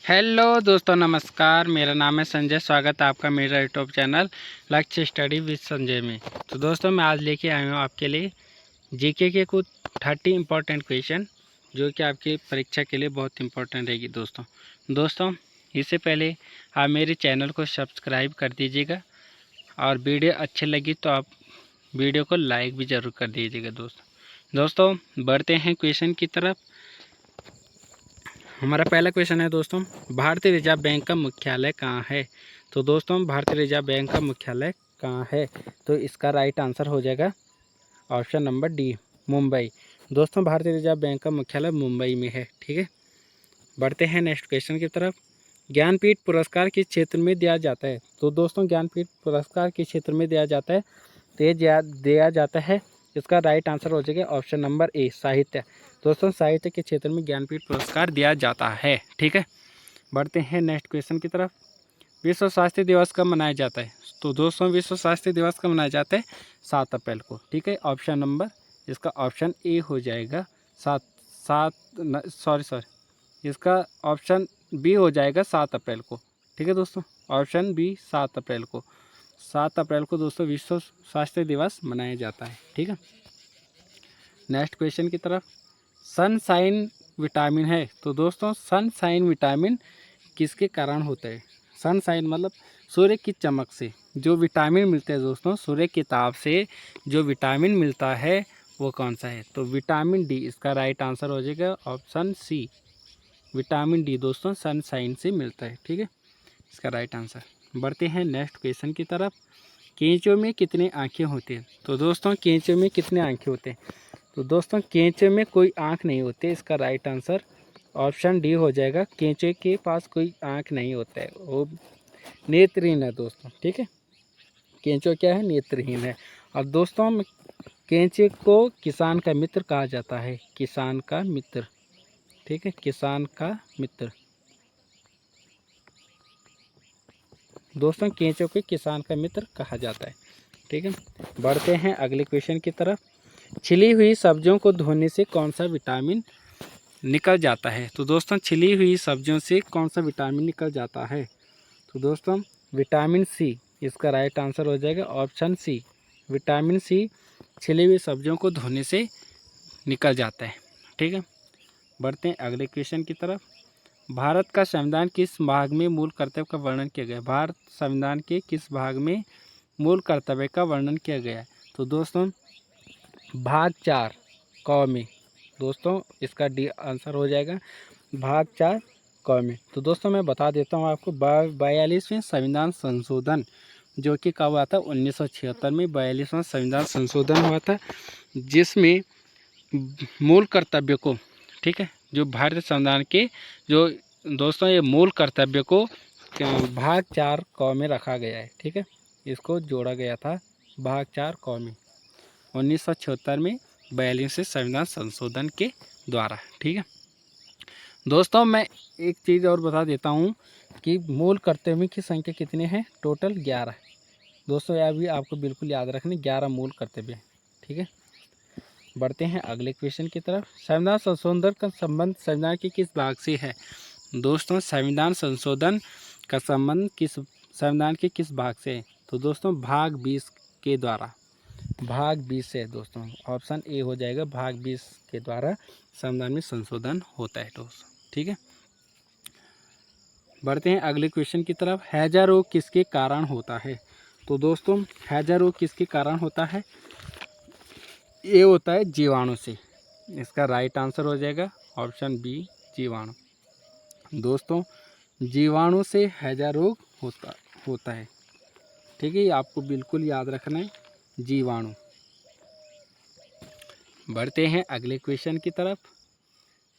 Hello दोस्तों, नमस्कार। मेरा नाम है संजय। स्वागत है आपका मेरा यूट्यूब चैनल लक्ष्य स्टडी विद संजय में। तो दोस्तों, मैं आज लेके आया हूँ आपके लिए जीके के कुछ 30 इंपॉर्टेंट क्वेश्चन जो कि आपकी परीक्षा के लिए बहुत इंपॉर्टेंट रहेगी। दोस्तों इससे पहले आप मेरे चैनल को सब्सक्राइब कर दीजिएगा और वीडियो अच्छी लगी तो आप वीडियो को लाइक भी ज़रूर कर दीजिएगा। दोस्तों बढ़ते हैं क्वेश्चन की तरफ। हमारा पहला क्वेश्चन है दोस्तों, भारतीय रिजर्व बैंक का मुख्यालय कहाँ है? तो दोस्तों भारतीय रिजर्व बैंक का मुख्यालय कहाँ है? तो इसका राइट आंसर हो जाएगा ऑप्शन नंबर डी, मुंबई। दोस्तों भारतीय रिजर्व बैंक का मुख्यालय मुंबई में है। ठीक है, बढ़ते हैं नेक्स्ट क्वेश्चन की तरफ। ज्ञानपीठ पुरस्कार किस क्षेत्र में दिया जाता है? तो दोस्तों ज्ञानपीठ पुरस्कार किस क्षेत्र में दिया जाता है? तो ये दिया जाता है, इसका राइट आंसर हो जाएगा ऑप्शन नंबर ए, साहित्य। दोस्तों साहित्य के क्षेत्र में ज्ञानपीठ पुरस्कार दिया जाता है। ठीक है, बढ़ते हैं नेक्स्ट क्वेश्चन की तरफ। विश्व स्वास्थ्य दिवस कब मनाया जाता है? तो दोस्तों विश्व स्वास्थ्य दिवस कब मनाया जाता है? 7 अप्रैल को। ठीक है, ऑप्शन नंबर इसका ऑप्शन ए हो जाएगा इसका ऑप्शन बी हो जाएगा 7 अप्रैल को। ठीक है दोस्तों, ऑप्शन बी 7 अप्रैल को। 7 अप्रैल को दोस्तों विश्व स्वास्थ्य दिवस मनाया जाता है। ठीक है, नेक्स्ट क्वेश्चन की तरफ। सनशाइन विटामिन है, तो दोस्तों सनशाइन विटामिन किसके कारण होता है? सनशाइन मतलब सूर्य की चमक से जो विटामिन मिलते हैं दोस्तों, सूर्य की ताप से जो विटामिन मिलता है वो कौन सा है? तो विटामिन डी इसका राइट आंसर हो जाएगा ऑप्शन सी, विटामिन डी दोस्तों सनशाइन से मिलता है। ठीक है, इसका राइट आंसर। बढ़ते हैं नेक्स्ट क्वेश्चन की तरफ। केंचों में कितने आँखें होती हैं? तो दोस्तों केंचों में कितने आँखें होते हैं? तो दोस्तों केंचों में कोई आँख नहीं होती, इसका राइट आंसर ऑप्शन डी हो जाएगा। केंचे के पास कोई आँख नहीं होता है, वो नेत्रहीन है दोस्तों। ठीक है, केंचो क्या है? नेत्रहीन है। और दोस्तों केंचे को किसान का मित्र कहा जाता है, किसान का मित्र। ठीक है, किसान का मित्र। दोस्तों केंचो को किसान का मित्र कहा जाता है। ठीक है, बढ़ते हैं अगले क्वेश्चन की तरफ। छिली हुई सब्जियों को धोने से कौन सा विटामिन निकल जाता है? तो दोस्तों छिली हुई सब्जियों से कौन सा विटामिन निकल जाता है? तो दोस्तों विटामिन सी इसका राइट आंसर हो जाएगा ऑप्शन सी, विटामिन सी छिली हुई सब्जियों को धोने से निकल जाता है। ठीक है, बढ़ते हैं अगले क्वेश्चन की तरफ। भारत का संविधान किस भाग में मूल कर्तव्य का वर्णन किया गया है? भारत संविधान के किस भाग में मूल कर्तव्य का वर्णन किया गया है? तो दोस्तों भाग 4 क में। दोस्तों इसका डी आंसर हो जाएगा भाग 4 क में। तो दोस्तों मैं बता देता हूँ आपको, 42वें संविधान संशोधन जो कि कब हुआ था? 1976 में 42वां संविधान संशोधन हुआ था, जिसमें मूल कर्तव्य को, ठीक है, जो भारतीय संविधान के जो दोस्तों ये मूल कर्तव्य को भाग 4 क में रखा गया है। ठीक है, इसको जोड़ा गया था भाग 4 क में 1976 में 42वें संविधान संशोधन के द्वारा। ठीक है दोस्तों, मैं एक चीज़ और बता देता हूँ कि मूल कर्तव्य की संख्या कितने हैं? टोटल 11। दोस्तों यह भी आपको बिल्कुल याद रखना, 11 मूल कर्तव्य हैं। ठीक है, बढ़ते हैं अगले क्वेश्चन की तरफ। संविधान संशोधन का संबंध संविधान के किस भाग से है? दोस्तों संविधान संशोधन का संबंध संविधान के किस भाग से है? तो दोस्तों भाग 20 के द्वारा, भाग 20 से दोस्तों। ऑप्शन ए हो जाएगा, भाग 20 के द्वारा संविधान में संशोधन होता है दोस्तों। ठीक है, बढ़ते हैं अगले क्वेश्चन की तरफ। हैजा रोग किसके कारण होता है? तो दोस्तों हैजा रोग किसके कारण होता है? ये होता है जीवाणु से। इसका राइट आंसर हो जाएगा ऑप्शन बी, जीवाणु। दोस्तों जीवाणु से हैजा रोग होता है। ठीक है, ये आपको बिल्कुल याद रखना है, जीवाणु। बढ़ते हैं अगले क्वेश्चन की तरफ।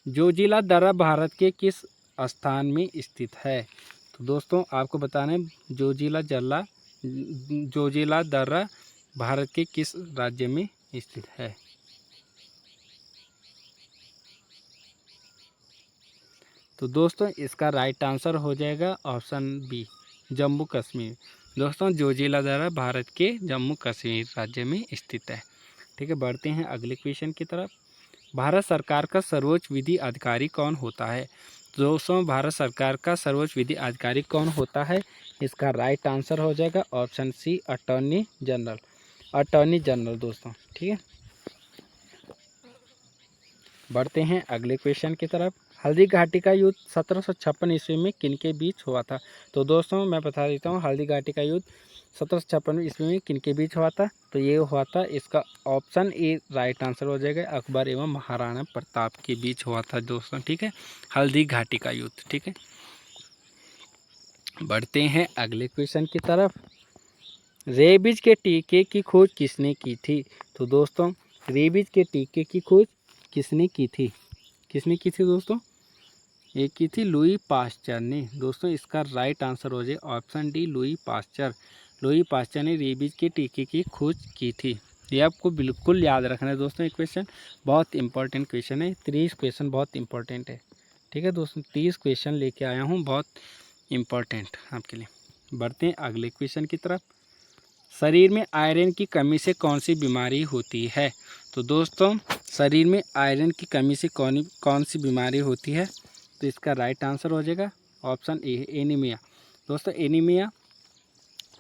जोजिला दर्रा भारत के किस स्थान में स्थित है? तो दोस्तों आपको बताना है जोजिला दर्रा भारत के किस राज्य में स्थित है? तो दोस्तों इसका राइट आंसर हो जाएगा ऑप्शन बी, जम्मू कश्मीर। दोस्तों जोजिला दर्रा भारत के जम्मू कश्मीर राज्य में स्थित है। ठीक है, बढ़ते हैं अगले क्वेश्चन की तरफ। भारत सरकार का सर्वोच्च विधि अधिकारी कौन होता है? दोस्तों भारत सरकार का सर्वोच्च विधि आधिकारिक कौन होता है? इसका राइट आंसर हो जाएगा option C, attorney general. Attorney general दोस्तों, ठीक है। बढ़ते हैं अगले क्वेश्चन की तरफ। हल्दी घाटी का युद्ध 1756 ईस्वी में किन के बीच हुआ था? तो दोस्तों मैं बता देता हूँ, हल्दी घाटी का युद्ध 1756 ईस्वी में किन के बीच हुआ था? तो ये हुआ था, इसका ऑप्शन ए राइट आंसर हो जाएगा, अकबर एवं महाराणा प्रताप के बीच हुआ था दोस्तों, ठीक है, हल्दी घाटी का युद्ध, ठीक है। बढ़ते हैं अगले क्वेश्चन की तरफ। रेबीज के टीके की खोज किसने की थी? तो दोस्तों रेबीज के टीके की खोज किसने की थी? किसने की थी दोस्तों? ये की थी लुई पास्चर ने। दोस्तों इसका राइट आंसर हो जाए option D, Louis Pasteur. Louis Pasteur ने रेबीज के टीके की खोज की थी। ये आपको बिल्कुल याद रखना है दोस्तों, ये क्वेश्चन बहुत इंपॉर्टेंट क्वेश्चन है। 30 क्वेश्चन बहुत इंपॉर्टेंट है, ठीक है दोस्तों, 30 क्वेश्चन लेके आया हूँ, बहुत इंपॉर्टेंट आपके लिए। बढ़ते हैं अगले क्वेश्चन की तरफ। शरीर में आयरन की कमी से कौन सी बीमारी होती है? तो दोस्तों शरीर में आयरन की कमी से कौन सी बीमारी होती है? तो इसका राइट आंसर हो जाएगा ऑप्शन ए, एनीमिया। दोस्तों एनीमिया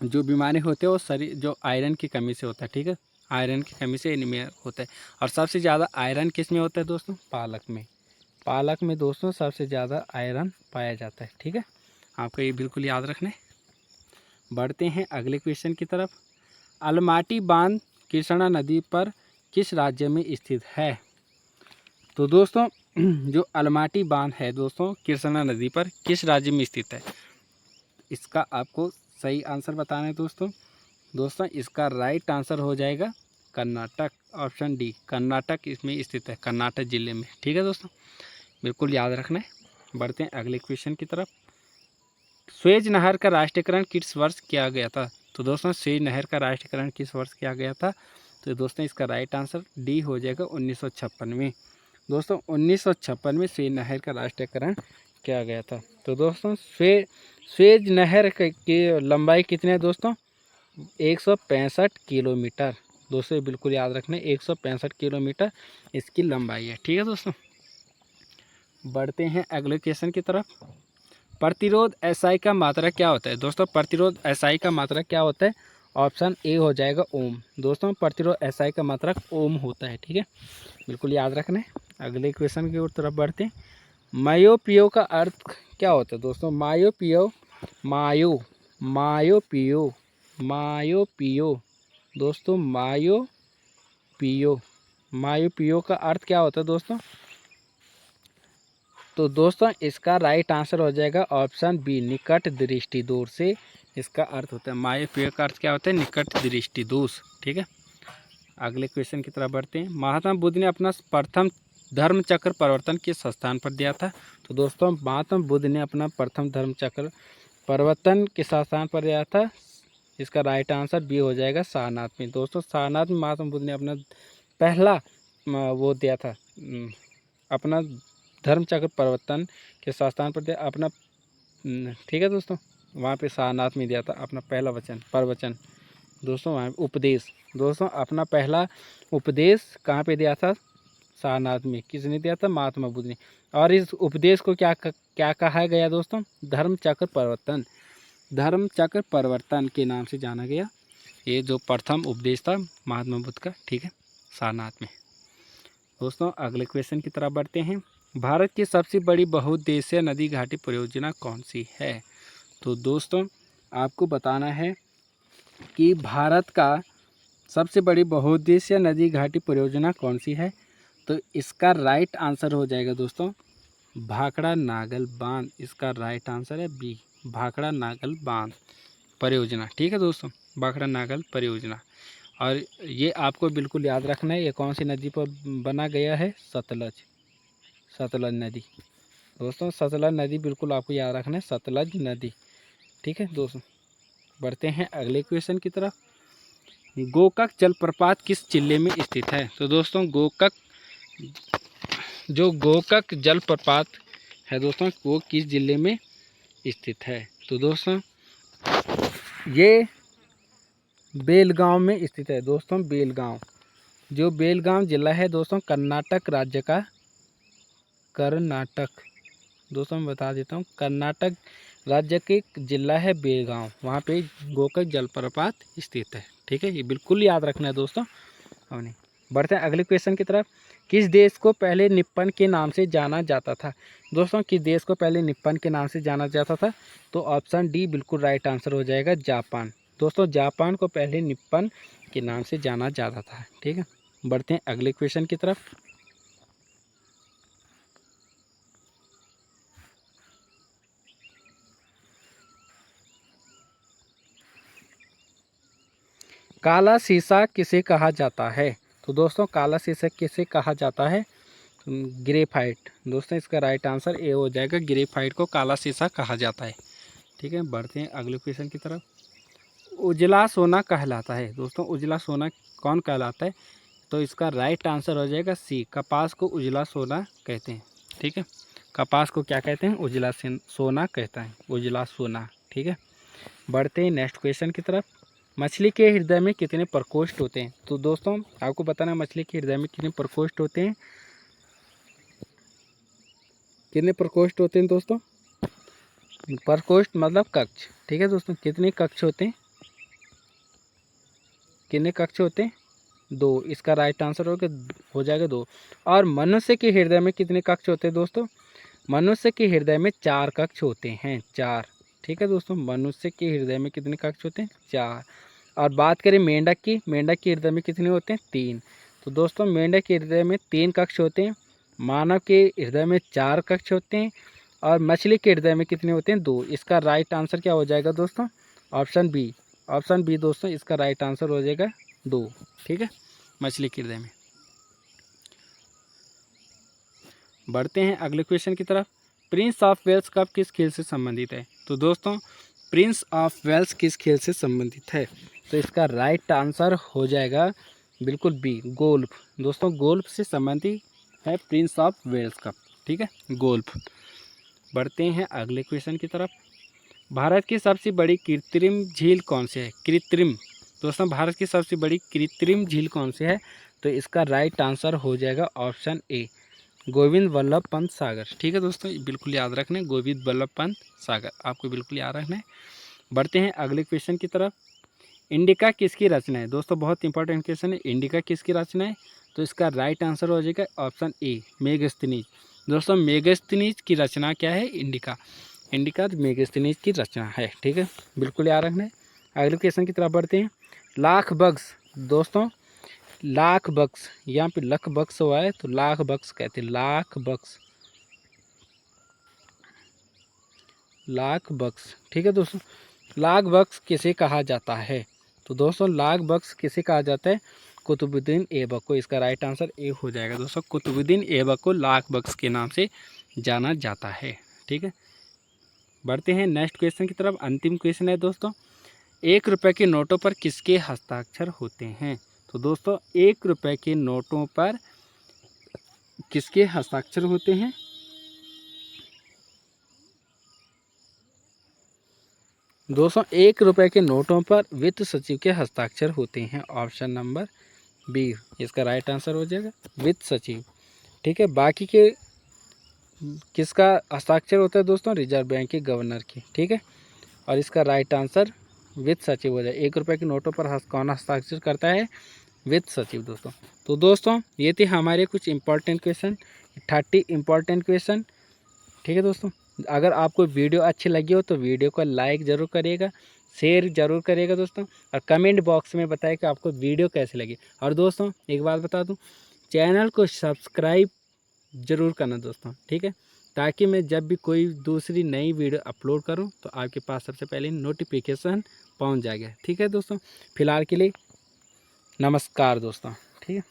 जो बीमारी होते हैं वो शरीर जो आयरन की कमी से होता है, ठीक है, आयरन की कमी से एनीमिया होता है। और सबसे ज़्यादा आयरन किस में होता है दोस्तों? पालक में। पालक में दोस्तों सबसे ज़्यादा आयरन पाया जाता है, ठीक है, आपको ये बिल्कुल याद रखना है। बढ़ते हैं अगले क्वेश्चन की तरफ। अलमाटी बांध कृष्णा नदी पर किस राज्य में स्थित है? तो दोस्तों जो अलमाटी बांध है दोस्तों कृष्णा नदी पर किस राज्य में स्थित है? इसका आपको सही आंसर बताना है दोस्तों। दोस्तों इसका राइट आंसर हो जाएगा कर्नाटक, ऑप्शन डी, कर्नाटक इसमें स्थित है, कर्नाटक जिले में, ठीक है दोस्तों, बिल्कुल याद रखना है। बढ़ते हैं अगले क्वेश्चन की तरफ। स्वेज नहर का राष्ट्रीयकरण किस वर्ष किया गया था? तो दोस्तों स्वेज नहर का राष्ट्रीयकरण किस वर्ष किया गया था? तो दोस्तों इसका राइट आंसर डी हो जाएगा 1956 में। दोस्तों 1956 में स्वेज नहर का राष्ट्रीयकरण किया गया था। तो दोस्तों स्वेज नहर की लंबाई कितनी है दोस्तों? 165 किलोमीटर। दोस्तों बिल्कुल याद रखना, 165 किलोमीटर इसकी लंबाई है, ठीक है दोस्तों। बढ़ते हैं अगले क्वेश्चन की तरफ। प्रतिरोध एसआई का मात्रा क्या होता है? दोस्तों प्रतिरोध एसआई का मात्रा क्या होता है? ऑप्शन ए हो जाएगा ओम। दोस्तों प्रतिरोध एसआई का मात्रा ओम होता है, ठीक है, बिल्कुल याद रखना है। अगले क्वेश्चन की तरफ बढ़ते हैं। मायोपियो का अर्थ क्या होता है दोस्तों? मायोपियो, मायोपियो मायोपियो दोस्तों मायोपियो का अर्थ क्या होता है दोस्तों? तो दोस्तों इसका राइट आंसर हो जाएगा ऑप्शन बी, निकट दृष्टि दोष से इसका अर्थ होता है। मायोपिया का अर्थ क्या होता है? निकट दृष्टि दोष, ठीक है। अगले क्वेश्चन की तरफ बढ़ते हैं। महात्मा बुद्ध ने अपना प्रथम धर्म चक्र परिवर्तन किस स्थान पर दिया था? तो दोस्तों महात्मा बुद्ध ने अपना प्रथम धर्म चक्र परिवर्तन किस स्थान पर दिया था? इसका राइट आंसर बी हो जाएगा सारनाथ में। दोस्तों सारनाथ में महात्मा बुद्ध ने अपना पहला वो दिया था, अपना धर्म चक्र परिवर्तन के स्थान पर दिया अपना, ठीक है दोस्तों, वहाँ पे सारनाथ में दिया था अपना पहला प्रवचन दोस्तों, वहाँ उपदेश। दोस्तों अपना पहला उपदेश कहाँ पे दिया था? सारनाथ में। किसने दिया था? महात्मा बुद्ध ने। और इस उपदेश को क्या कहा गया दोस्तों? धर्म चक्र परिवर्तन, धर्म चक्र परिवर्तन के नाम से जाना गया। ये जो प्रथम उपदेश था महात्मा बुद्ध का, ठीक है, सारनाथ में। दोस्तों अगले क्वेश्चन की तरफ बढ़ते हैं। भारत की सबसे बड़ी बहुउद्देशीय नदी घाटी परियोजना कौन सी है? तो दोस्तों आपको बताना है कि भारत का सबसे बड़ी बहुउद्देशीय नदी घाटी परियोजना कौन सी है? तो इसका राइट आंसर हो जाएगा दोस्तों भाखड़ा नागल बांध। इसका राइट आंसर है बी, भाखड़ा नागल बांध परियोजना, ठीक है दोस्तों, भाखड़ा नागल परियोजना। और ये आपको बिल्कुल याद रखना है, ये कौन सी नदी पर बना गया है? सतलज नदी। दोस्तों सतलज नदी बिल्कुल आपको याद रखना है, सतलज नदी, ठीक है दोस्तों। बढ़ते हैं अगले क्वेश्चन की तरफ। गोकाक जलप्रपात किस जिले में स्थित है? तो दोस्तों गोकाक जलप्रपात है दोस्तों, वो किस जिले में स्थित है? तो दोस्तों ये बेलगांव में स्थित है दोस्तों, बेलगांव। जो बेलगांव जिला है दोस्तों कर्नाटक राज्य का, कर्नाटक दोस्तों मैं बता देता हूँ, कर्नाटक राज्य के जिला है बेलगांव, वहाँ पे गोकाक जलप्रपात स्थित है। ठीक है, ये बिल्कुल याद रखना है दोस्तों। अब नहीं बढ़ते हैं अगले क्वेश्चन की तरफ। किस देश को पहले निप्पन के नाम से जाना जाता था? दोस्तों किस देश को पहले निप्पन के नाम से जाना जाता था? तो ऑप्शन डी बिल्कुल राइट आंसर हो जाएगा, जापान। दोस्तों जापान को पहले निप्पन के नाम से जाना जाता था। ठीक है, बढ़ते हैं अगले क्वेश्चन की तरफ। काला शीशा किसे कहा जाता है? तो दोस्तों काला शीशा किसे कहा जाता है? ग्रेफाइट। दोस्तों इसका राइट आंसर ए हो जाएगा, ग्रेफाइट को काला शीशा कहा जाता है। ठीक है, बढ़ते हैं अगले क्वेश्चन की तरफ। उजला सोना कहलाता है। दोस्तों उजला सोना कौन कहलाता है? तो इसका राइट आंसर हो जाएगा सी, कपास को उजला सोना कहते हैं। ठीक है, कपास को क्या कहते हैं? उजला सोना कहता है, उजला सोना। ठीक है, बढ़ते हैं नेक्स्ट क्वेश्चन की तरफ। मछली के हृदय में कितने प्रकोष्ठ होते हैं? तो दोस्तों आपको बताना है मछली के हृदय में कितने प्रकोष्ठ होते हैं। कितने प्रकोष्ठ होते हैं दोस्तों? प्रकोष्ठ मतलब कक्ष। ठीक है दोस्तों, कितने कक्ष होते हैं? कितने कक्ष होते हैं? 2। इसका राइट आंसर हो जाएगा 2। और मनुष्य के हृदय में कितने कक्ष होते हैं दोस्तों? मनुष्य के हृदय में 4 कक्ष होते हैं, 4। ठीक है दोस्तों, मनुष्य के हृदय में कितने कक्ष होते हैं? 4। और बात करें मेंढक की, मेंढक के हृदय में कितने होते हैं? 3। तो दोस्तों मेंढक के हृदय में 3 कक्ष होते हैं, मानव के हृदय में 4 कक्ष होते हैं, और मछली के हृदय में कितने होते हैं? 2। इसका राइट आंसर क्या हो जाएगा दोस्तों? Option B. ऑप्शन बी दोस्तों इसका राइट आंसर हो जाएगा 2। ठीक है, मछली के हृदय में। बढ़ते हैं अगले क्वेश्चन की तरफ। प्रिंस ऑफ वेल्स कप किस खेल से संबंधित है? तो दोस्तों प्रिंस ऑफ वेल्स किस खेल से संबंधित है? तो इसका राइट आंसर हो जाएगा बिल्कुल बी, गोल्फ। दोस्तों गोल्फ से संबंधित है प्रिंस ऑफ वेल्स कप। ठीक है, गोल्फ। बढ़ते हैं अगले क्वेश्चन की तरफ। भारत की सबसे बड़ी कृत्रिम झील कौन सी है? कृत्रिम। दोस्तों भारत की सबसे बड़ी कृत्रिम झील कौन सी है? तो इसका राइट आंसर हो जाएगा ऑप्शन ए, गोविंद वल्लभ पंत सागर। ठीक है दोस्तों, बिल्कुल याद रखना है, गोविंद वल्लभ पंत सागर आपको बिल्कुल याद रखना है। बढ़ते हैं अगले क्वेश्चन की तरफ। इंडिका किसकी रचना है? दोस्तों बहुत इंपॉर्टेंट क्वेश्चन है, इंडिका किसकी रचना है? तो इसका राइट आंसर हो जाएगा ऑप्शन ए, मेगास्थनीज। दोस्तों मेगास्थनीज की रचना क्या है? इंडिका। इंडिका मेगास्थनीज की रचना है। ठीक है, बिल्कुल याद रखना है। अगले क्वेश्चन की तरफ बढ़ते हैं। लाख बक्स। दोस्तों लाख बक्स, यहाँ पे लख बक्स हुआ है तो लाख बक्स कहते हैं, लाख बक्स, लाख बक्स। ठीक है दोस्तों, लाख बक्स किसे कहा जाता है? तो दोस्तों लाख बक्स किसे कहा जाता है? कुतुबुद्दीन ऐबक को। इसका राइट आंसर ए हो जाएगा दोस्तों, कुतुबुद्दीन ऐबक को लाख बक्स के नाम से जाना जाता है। ठीक है, बढ़ते हैं नेक्स्ट क्वेश्चन की तरफ। अंतिम क्वेश्चन है दोस्तों, 1 रुपये के नोटों पर किसके हस्ताक्षर होते हैं? तो दोस्तों 1 रुपये के नोटों पर किसके हस्ताक्षर होते हैं? दोस्तों 1 रुपये के नोटों पर वित्त सचिव के हस्ताक्षर होते हैं, ऑप्शन नंबर बी। इसका राइट आंसर हो जाएगा वित्त सचिव। ठीक है, बाकी के किसका हस्ताक्षर होता है दोस्तों? रिजर्व बैंक के गवर्नर की। ठीक है, और इसका राइट आंसर वित्त सचिव हो जाए। 1 रुपये के नोटों पर कौन हस्ताक्षर करता है? वित्त सचिव दोस्तों। तो दोस्तों ये थे हमारे कुछ इंपॉर्टेंट क्वेश्चन, 30 इंपॉर्टेंट क्वेश्चन। ठीक है दोस्तों, अगर आपको वीडियो अच्छी लगी हो तो वीडियो को लाइक ज़रूर करिएगा, शेयर ज़रूर करिएगा दोस्तों, और कमेंट बॉक्स में बताएं कि आपको वीडियो कैसी लगी। और दोस्तों एक बात बता दूं, चैनल को सब्सक्राइब ज़रूर करना दोस्तों। ठीक है, ताकि मैं जब भी कोई दूसरी नई वीडियो अपलोड करूं तो आपके पास सबसे पहले नोटिफिकेशन पहुंच जाएगा। ठीक है दोस्तों, फिलहाल के लिए नमस्कार दोस्तों। ठीक है।